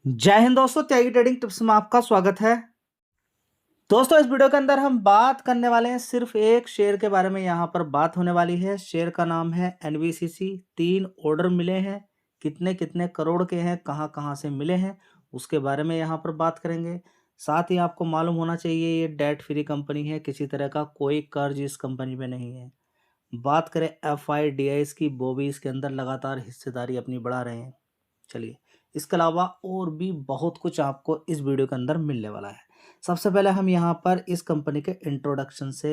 जय हिंद दोस्तों, त्यागी trading tips में आपका स्वागत है। दोस्तों, इस वीडियो के अंदर हम बात करने वाले हैं सिर्फ एक शेयर के बारे में। यहाँ पर बात होने वाली है। शेयर का नाम है एनबीसीसी। 3 ऑर्डर मिले हैं, कितने कितने करोड़ के हैं, कहाँ कहाँ से मिले हैं, उसके बारे में यहाँ पर बात करेंगे। साथ ही आपको मालूम होना चाहिए ये डेट फ्री कंपनी है, किसी तरह का कोई कर्ज इस कंपनी में नहीं है। बात करें एफआईडीआईस की, वो भी इसके अंदर लगातार हिस्सेदारी अपनी बढ़ा रहे हैं। चलिए, इसके अलावा और भी बहुत कुछ आपको इस वीडियो के अंदर मिलने वाला है। सबसे पहले हम यहाँ पर इस कंपनी के इंट्रोडक्शन से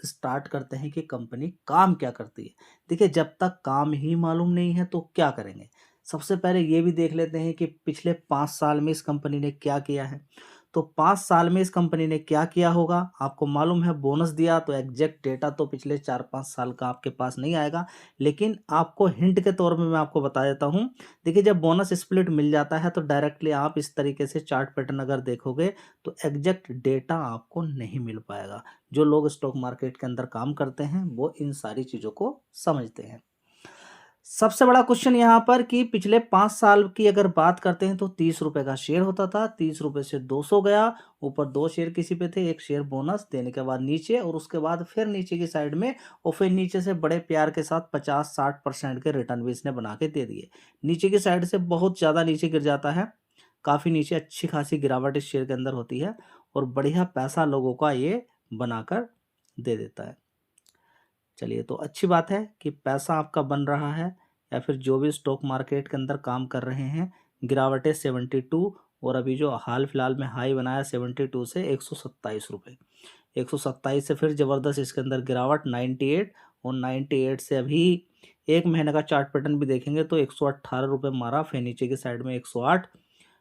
स्टार्ट करते हैं कि कंपनी काम क्या करती है। देखिए, जब तक काम ही मालूम नहीं है तो क्या करेंगे। सबसे पहले ये भी देख लेते हैं कि पिछले 5 साल में इस कंपनी ने क्या किया है। तो 5 साल में इस कंपनी ने क्या किया होगा, आपको मालूम है। बोनस दिया तो एग्जैक्ट डेटा तो पिछले 4-5 साल का आपके पास नहीं आएगा, लेकिन आपको हिंट के तौर में मैं आपको बता देता हूँ। देखिए, जब बोनस स्प्लिट मिल जाता है तो डायरेक्टली आप इस तरीके से चार्ट पैटर्न अगर देखोगे तो एग्जैक्ट डेटा आपको नहीं मिल पाएगा। जो लोग स्टॉक मार्केट के अंदर काम करते हैं वो इन सारी चीज़ों को समझते हैं। सबसे बड़ा क्वेश्चन यहाँ पर कि पिछले 5 साल की अगर बात करते हैं तो 30 रुपए का शेयर होता था। 30 रुपए से 200 गया, ऊपर 2 शेयर किसी पे थे, 1 शेयर बोनस देने के बाद नीचे, और उसके बाद फिर नीचे की साइड में, और फिर नीचे से बड़े प्यार के साथ 50-60% के रिटर्न भी इसने बना के दे दिए। नीचे की साइड से बहुत ज़्यादा नीचे गिर जाता है, काफ़ी नीचे अच्छी खासी गिरावट इस शेयर के अंदर होती है, और बढ़िया पैसा लोगों का ये बनाकर दे देता है। चलिए, तो अच्छी बात है कि पैसा आपका बन रहा है, या फिर जो भी स्टॉक मार्केट के अंदर काम कर रहे हैं। गिरावटें 72, और अभी जो हाल फिलहाल में हाई बनाया 72 से 127 रुपये। 127 से फिर ज़बरदस्त इसके अंदर गिरावट 98, और 98 से अभी 1 महीने का चार्ट पैटर्न भी देखेंगे तो 118 रुपये मारा, फिर नीचे की साइड में 108,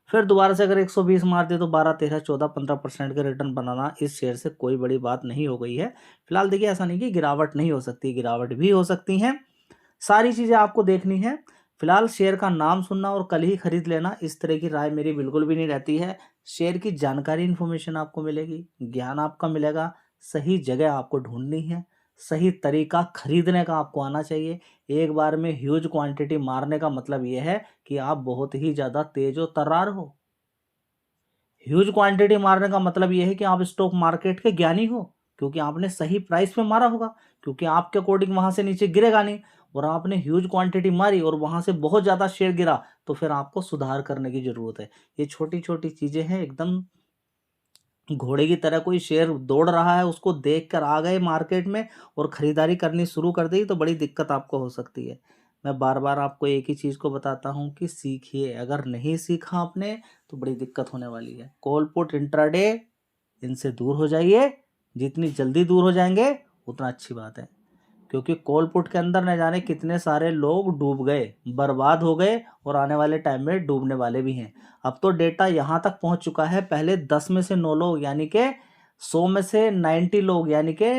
फिर दोबारा से अगर 120 मार दे तो 12, 13, 14, 15% के रिटर्न बनाना इस शेयर से कोई बड़ी बात नहीं हो गई है। फिलहाल देखिए, ऐसा नहीं कि गिरावट नहीं हो सकती, गिरावट भी हो सकती हैं। सारी चीज़ें आपको देखनी है। फिलहाल शेयर का नाम सुनना और कल ही खरीद लेना, इस तरह की राय मेरी बिल्कुल भी नहीं रहती है। शेयर की जानकारी, इन्फॉर्मेशन आपको मिलेगी, ज्ञान आपका मिलेगा। सही जगह आपको ढूंढनी है, सही तरीका खरीदने का आपको आना चाहिए। एक बार में ह्यूज क्वांटिटी मारने का मतलब ये है कि आप बहुत ही ज़्यादा तेज और तर्रार हो। ह्यूज क्वांटिटी मारने का मतलब ये है कि आप स्टॉक मार्केट के ज्ञानी हो, क्योंकि आपने सही प्राइस पे मारा होगा, क्योंकि आपके अकॉर्डिंग वहां से नीचे गिरेगा नहीं। और आपने ह्यूज क्वांटिटी मारी और वहां से बहुत ज्यादा शेयर गिरा, तो फिर आपको सुधार करने की जरूरत है। ये छोटी छोटी चीजें हैं, एकदम घोड़े की तरह कोई शेयर दौड़ रहा है उसको देख कर आ गए मार्केट में और खरीदारी करनी शुरू कर दी तो बड़ी दिक्कत आपको हो सकती है। मैं बार बार आपको एक ही चीज़ को बताता हूँ कि सीखिए, अगर नहीं सीखा आपने तो बड़ी दिक्कत होने वाली है। कॉल पुट, इंट्राडे, इनसे दूर हो जाइए। जितनी जल्दी दूर हो जाएंगे उतना अच्छी बात है, क्योंकि कॉल पुट के अंदर न जाने कितने सारे लोग डूब गए, बर्बाद हो गए, और आने वाले टाइम में डूबने वाले भी हैं। अब तो डेटा यहाँ तक पहुँच चुका है, पहले 10 में से 9 लोग यानी कि 100 में से 90 लोग यानी कि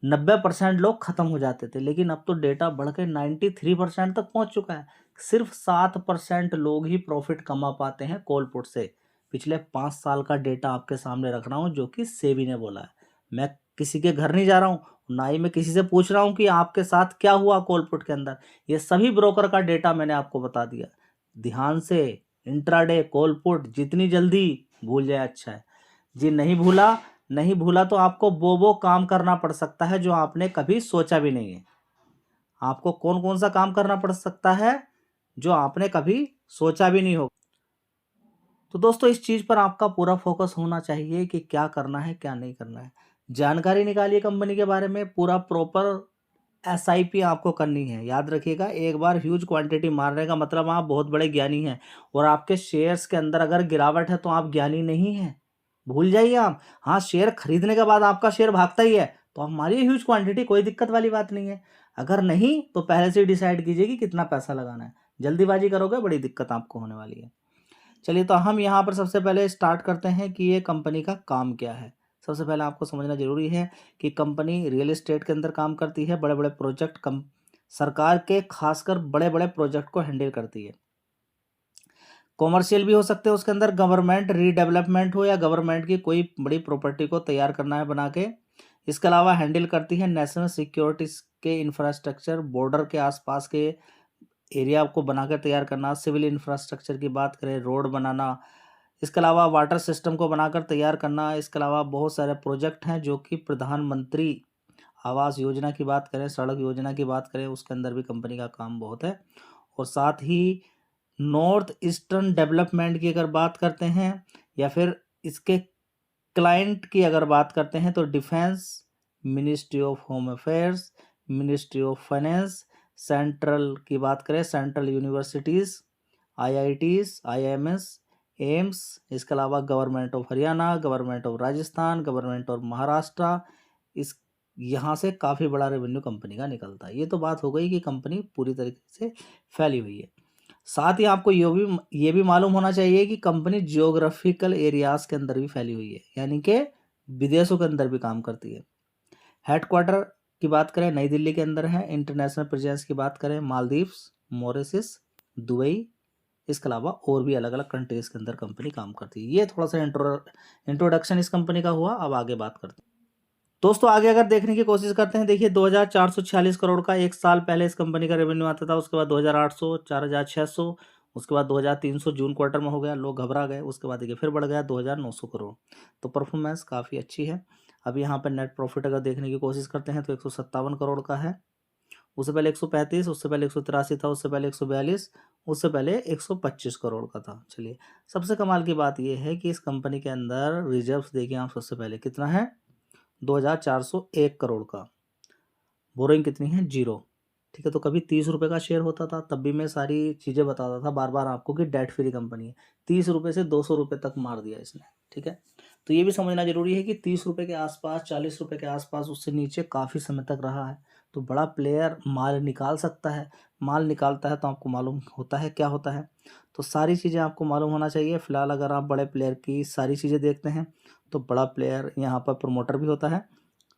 90% लोग खत्म हो जाते थे, लेकिन अब तो डेटा बढ़ के 93% तक पहुँच चुका है। सिर्फ 7% लोग ही प्रॉफिट कमा पाते हैं कॉल पुट से। पिछले 5 साल का डेटा आपके सामने रख रहा हूँ, जो कि सेबी ने बोला है। मैं किसी के घर नहीं जा रहा हूँ, ना ही मैं किसी से पूछ रहा हूँ कि आपके साथ क्या हुआ कॉल पुट के अंदर। ये सभी ब्रोकर का डेटा मैंने आपको बता दिया। ध्यान से, इंट्राडे कॉल पुट जितनी जल्दी भूल जाए अच्छा है जी। नहीं भूला, नहीं भूला तो आपको वो काम करना पड़ सकता है जो आपने कभी सोचा भी नहीं है। आपको कौन कौन सा काम करना पड़ सकता है जो आपने कभी सोचा भी नहीं हो। तो दोस्तों, इस चीज़ पर आपका पूरा फोकस होना चाहिए कि क्या करना है क्या नहीं करना है। जानकारी निकालिए कंपनी के बारे में, पूरा प्रॉपर एसआईपी आपको करनी है। याद रखिएगा, एक बार ह्यूज क्वांटिटी मारने का मतलब आप बहुत बड़े ज्ञानी हैं, और आपके शेयर्स के अंदर अगर गिरावट है तो आप ज्ञानी नहीं हैं, भूल जाइए आप। हाँ, शेयर खरीदने के बाद आपका शेयर भागता ही है तो आप मारिए ह्यूज क्वांटिटी, कोई दिक्कत वाली बात नहीं है। अगर नहीं तो पहले से डिसाइड कीजिए कि कितना पैसा लगाना है। जल्दीबाजी करोगे बड़ी दिक्कत आपको होने वाली है। चलिए, तो हम यहाँ पर सबसे पहले स्टार्ट करते हैं कि ये कंपनी का काम क्या है। सबसे पहले आपको समझना ज़रूरी है कि कंपनी रियल एस्टेट के अंदर काम करती है। बड़े-बड़े प्रोजेक्ट सरकार के खासकर बड़े-बड़े प्रोजेक्ट को हैंडल करती है। कॉमर्शियल भी हो सकते हैं उसके अंदर, गवर्नमेंट रीडेवलपमेंट हो या गवर्नमेंट की कोई बड़ी प्रॉपर्टी को तैयार करना है बना के। इसके अलावा हैंडल करती है नेशनल सिक्योरिटी के इंफ्रास्ट्रक्चर, बॉर्डर के आसपास के एरिया को बनाकर तैयार करना, सिविल इंफ्रास्ट्रक्चर की बात करें रोड बनाना, इसके अलावा वाटर सिस्टम को बनाकर तैयार करना, इसके अलावा बहुत सारे प्रोजेक्ट हैं जो कि प्रधानमंत्री आवास योजना की बात करें, सड़क योजना की बात करें, उसके अंदर भी कंपनी का काम बहुत है। और साथ ही नॉर्थ ईस्टर्न डेवलपमेंट की अगर बात करते हैं या फिर इसके क्लाइंट की अगर बात करते हैं तो defence, ministry of home affairs, ministry of finance, central की बात करें central universities, IITs, IIMs, AIIMS, इसके अलावा government of Haryana, government of Rajasthan, government of Maharashtra, इस यहाँ से काफ़ी बड़ा रेवेन्यू कंपनी का निकलता है। ये तो बात हो गई कि कंपनी पूरी तरीके से फैली हुई है। साथ ही आपको ये भी मालूम होना चाहिए कि कंपनी जियोग्राफिकल एरियाज के अंदर भी फैली हुई है, यानी कि विदेशों के अंदर भी काम करती है। हेडक्वार्टर की बात करें नई दिल्ली के अंदर है। इंटरनेशनल प्रेजेंस की बात करें मालदीव्स, मॉरिशस, दुबई, इसके अलावा और भी अलग अलग कंट्रीज के अंदर कंपनी काम करती है। ये थोड़ा सा इंट्रोडक्शन इस कंपनी का हुआ। अब आगे बात करते हैं दोस्तों। आगे अगर देखने की कोशिश करते हैं, देखिए 2446 करोड़ का एक साल पहले इस कंपनी का रेवेन्यू आता था। उसके बाद 2800, 4600, उसके बाद 2300 जून क्वार्टर में हो गया, लोग घबरा गए। उसके बाद देखिए फिर बढ़ गया 2900 करोड़। तो परफॉर्मेंस काफ़ी अच्छी है। अब यहाँ पर नेट प्रॉफिट अगर देखने की कोशिश करते हैं तो 157 करोड़ का है। उससे पहले 135, उससे पहले 183 था, उससे पहले 142, उससे पहले 125 करोड़ का था। चलिए, सबसे कमाल की बात यह है कि इस कंपनी के अंदर रिजर्व्स देखिए आप सबसे पहले कितना है, 2401 करोड़ का। बोरोइंग कितनी है, 0। ठीक है, तो कभी 30 रुपये का शेयर होता था तब भी मैं सारी चीज़ें बताता था बार बार आपको कि डेट फ्री कंपनी है। 30 रुपये से 200 रुपये तक मार दिया इसने। ठीक है, तो ये भी समझना जरूरी है कि 30 रुपये के आसपास, 40 रुपये के आसपास, उससे नीचे काफ़ी समय तक रहा है। तो बड़ा प्लेयर माल निकाल सकता है। माल निकालता है तो आपको मालूम होता है क्या होता है। तो सारी चीज़ें आपको मालूम होना चाहिए। फिलहाल अगर आप बड़े प्लेयर की सारी चीज़ें देखते हैं तो बड़ा प्लेयर यहाँ पर प्रमोटर भी होता है।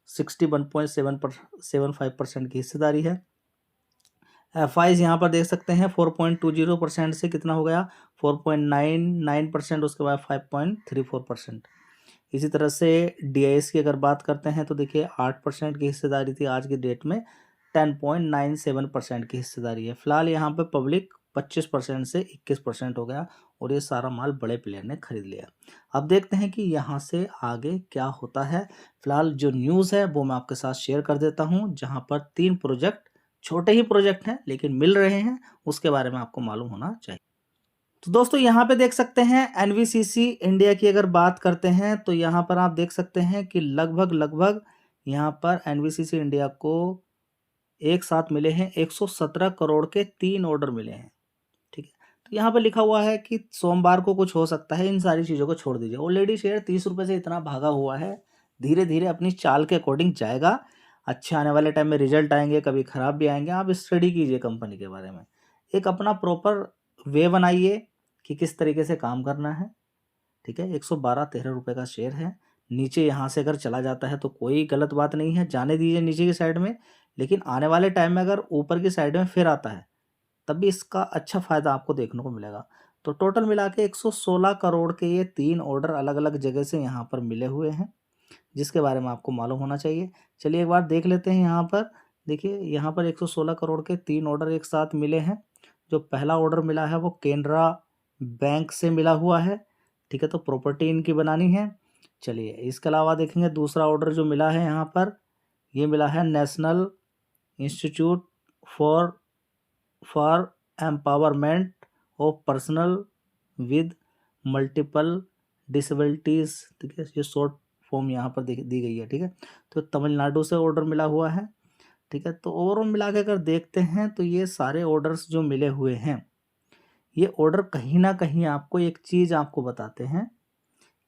61.75% की हिस्सेदारी है। एफआईज यहाँ पर देख सकते हैं 4.20% से कितना हो गया, 4.99%, उसके बाद 5.34%। इसी तरह से डीआईएस की अगर बात करते हैं तो देखिए 8% की हिस्सेदारी थी, आज की डेट में 10.97% की हिस्सेदारी है। फिलहाल यहाँ पे पब्लिक 25% से 21% हो गया और ये सारा माल बड़े प्लेयर ने खरीद लिया। अब देखते हैं कि यहाँ से आगे क्या होता है। फिलहाल जो न्यूज़ है वो मैं आपके साथ शेयर कर देता हूँ, जहाँ पर 3 प्रोजेक्ट, छोटे ही प्रोजेक्ट हैं लेकिन मिल रहे हैं, उसके बारे में आपको मालूम होना चाहिए। तो दोस्तों यहाँ पे देख सकते हैं एनवीसीसी इंडिया की अगर बात करते हैं तो यहाँ पर आप देख सकते हैं कि लगभग यहाँ पर एनवीसीसी इंडिया को एक साथ मिले हैं 117 करोड़ के 3 ऑर्डर मिले हैं। ठीक है, तो यहाँ पर लिखा हुआ है कि सोमवार को कुछ हो सकता है, इन सारी चीज़ों को छोड़ दीजिए। ऑलरेडी शेयर 30 रुपये से इतना भागा हुआ है, धीरे धीरे अपनी चाल के अकॉर्डिंग जाएगा। अच्छे आने वाले टाइम में रिजल्ट आएंगे, कभी ख़राब भी आएंगे। आप स्टडी कीजिए कंपनी के बारे में, एक अपना प्रॉपर वे बनाइए कि किस तरीके से काम करना है। ठीक है, 112-13 रुपये का शेयर है। नीचे यहाँ से अगर चला जाता है तो कोई गलत बात नहीं है, जाने दीजिए नीचे की साइड में। लेकिन आने वाले टाइम में अगर ऊपर की साइड में फिर आता है तब भी इसका अच्छा फ़ायदा आपको देखने को मिलेगा। तो टोटल मिला के 116 करोड़ के ये 3 ऑर्डर अलग अलग जगह से यहाँ पर मिले हुए हैं, जिसके बारे में आपको मालूम होना चाहिए। चलिए एक बार देख लेते हैं। यहाँ पर देखिए, यहाँ पर 116 करोड़ के 3 ऑर्डर एक साथ मिले हैं। जो पहला ऑर्डर मिला है वो केनरा बैंक से मिला हुआ है। ठीक है, तो प्रॉपर्टी इनकी बनानी है। चलिए, इसके अलावा देखेंगे दूसरा ऑर्डर जो मिला है यहाँ पर, ये मिला है national institute for empowerment of personal with multiple disabilities. ठीक है, ये शॉर्ट फॉर्म यहाँ पर दी गई है। ठीक है, तो तमिलनाडु से ऑर्डर मिला हुआ है। ठीक है, तो ओवरऑल मिला के अगर देखते हैं तो ये सारे ऑर्डर्स जो मिले हुए हैं, ये ऑर्डर कहीं ना कहीं आपको एक चीज़ आपको बताते हैं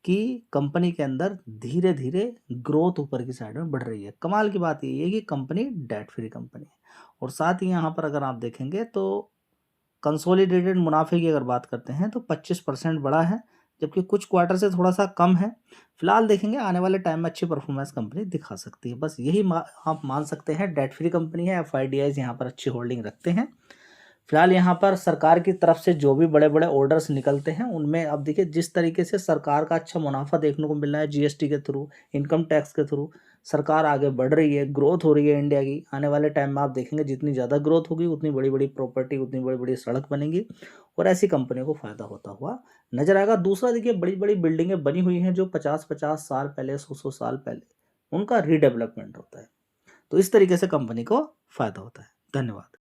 कि कंपनी के अंदर धीरे धीरे ग्रोथ ऊपर की साइड में बढ़ रही है। कमाल की बात ये है कि कंपनी डेट फ्री कंपनी है। और साथ ही यहाँ पर अगर आप देखेंगे तो कंसोलिडेटेड मुनाफे की अगर बात करते हैं तो 25% बढ़ा है, जबकि कुछ क्वार्टर से थोड़ा सा कम है। फिलहाल देखेंगे आने वाले टाइम में अच्छी परफॉर्मेंस कंपनी दिखा सकती है। बस यही आप मान सकते हैं, डेट फ्री कंपनी है। एफआईडीआईज यहाँ पर अच्छी होल्डिंग रखते हैं। फिलहाल यहाँ पर सरकार की तरफ से जो भी बड़े बड़े ऑर्डर्स निकलते हैं उनमें अब देखिए जिस तरीके से सरकार का अच्छा मुनाफा देखने को मिल रहा है जीएसटी के थ्रू, इनकम टैक्स के थ्रू, सरकार आगे बढ़ रही है, ग्रोथ हो रही है इंडिया की। आने वाले टाइम में आप देखेंगे जितनी ज़्यादा ग्रोथ होगी उतनी बड़ी-बड़ी प्रॉपर्टी, उतनी बड़ी-बड़ी सड़क बनेंगी और ऐसी कंपनियों को फ़ायदा होता हुआ नज़र आएगा। दूसरा देखिए बड़ी-बड़ी बिल्डिंगें बनी हुई हैं जो 50-50 साल पहले, 100-100 साल पहले, उनका रीडेवलपमेंट होता है। तो इस तरीके से कंपनी को फ़ायदा होता है। धन्यवाद।